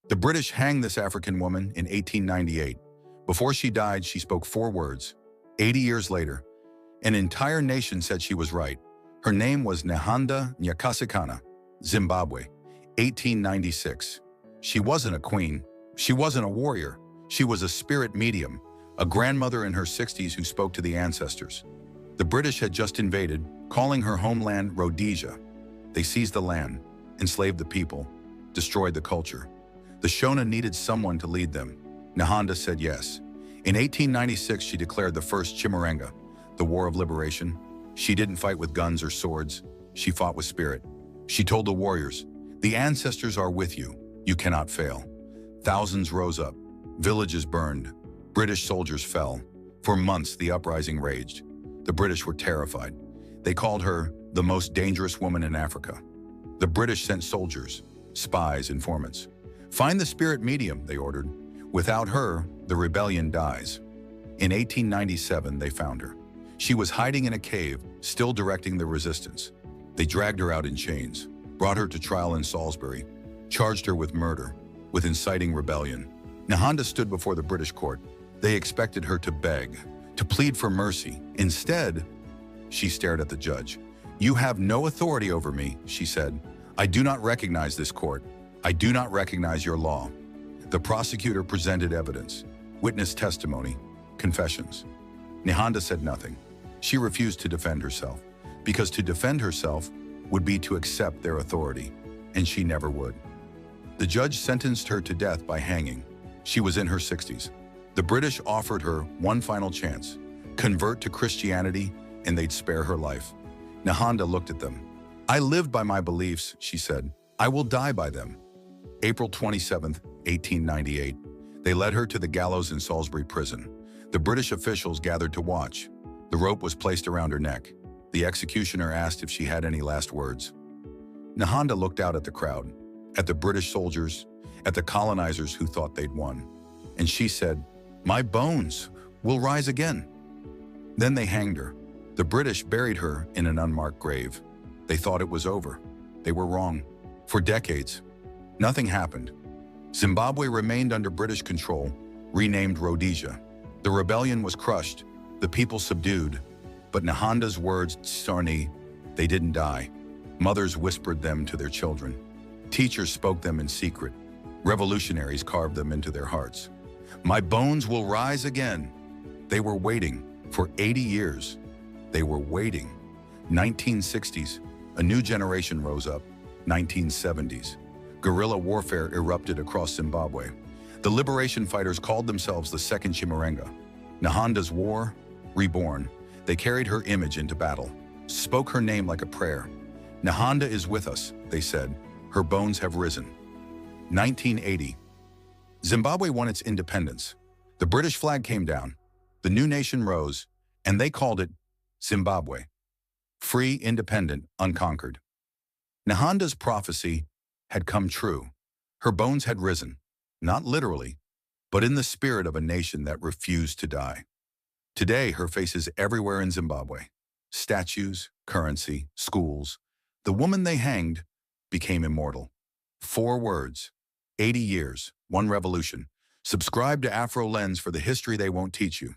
The British hanged this African woman in 1898. Before she died, she spoke 4 words. 80 years later, an entire nation said she was right. Her name was Nehanda Nyakasikana, Zimbabwe, 1896. She wasn't a queen. She wasn't a warrior. She was a spirit medium, a grandmother in her 60s who spoke to the ancestors. The British had just invaded, calling her homeland Rhodesia. They seized the land, enslaved the people, destroyed the culture. The Shona needed someone to lead them. Nehanda said yes. In 1896, she declared the first Chimurenga, the War of Liberation. She didn't fight with guns or swords. She fought with spirit. She told the warriors, "The ancestors are with you. You cannot fail." Thousands rose up. Villages burned. British soldiers fell. For months, the uprising raged. The British were terrified. They called her the most dangerous woman in Africa. The British sent soldiers, spies, informants. "Find the spirit medium," they ordered. "Without her, the rebellion dies." In 1897, they found her. She was hiding in a cave, still directing the resistance. They dragged her out in chains, brought her to trial in Salisbury, charged her with murder, with inciting rebellion. Nehanda stood before the British court. They expected her to beg, to plead for mercy. Instead, she stared at the judge. "You have no authority over me," she said. "I do not recognize this court. I do not recognize your law." The prosecutor presented evidence, witness testimony, confessions. Nehanda said nothing. She refused to defend herself, because to defend herself would be to accept their authority, and she never would. The judge sentenced her to death by hanging. She was in her 60s. The British offered her one final chance: convert to Christianity and they'd spare her life. Nehanda looked at them. "I live by my beliefs," she said. "I will die by them." April 27, 1898. They led her to the gallows in Salisbury prison. The British officials gathered to watch. The rope was placed around her neck. The executioner asked if she had any last words. Nehanda looked out at the crowd, at the British soldiers, at the colonizers who thought they'd won. And she said, "My bones will rise again." Then they hanged her. The British buried her in an unmarked grave. They thought it was over. They were wrong. For decades, nothing happened. Zimbabwe remained under British control, renamed Rhodesia. The rebellion was crushed, the people subdued, but Nehanda's words, "Sarni," they didn't die. Mothers whispered them to their children. Teachers spoke them in secret. Revolutionaries carved them into their hearts. "My bones will rise again." They were waiting for 80 years. They were waiting. 1960s, a new generation rose up. 1970s, guerrilla warfare erupted across Zimbabwe. The liberation fighters called themselves the Second Chimurenga. Nehanda's war, reborn. They carried her image into battle, spoke her name like a prayer. "Nehanda is with us," they said. "Her bones have risen." 1980. Zimbabwe won its independence. The British flag came down. The new nation rose, and they called it Zimbabwe. Free, independent, unconquered. Nehanda's prophecy had come true. Her bones had risen, not literally, but in the spirit of a nation that refused to die. Today, her face is everywhere in Zimbabwe. Statues, currency, schools. The woman they hanged became immortal. 4 words, 80 years, one revolution. Subscribe to Afro Lens for the history they won't teach you.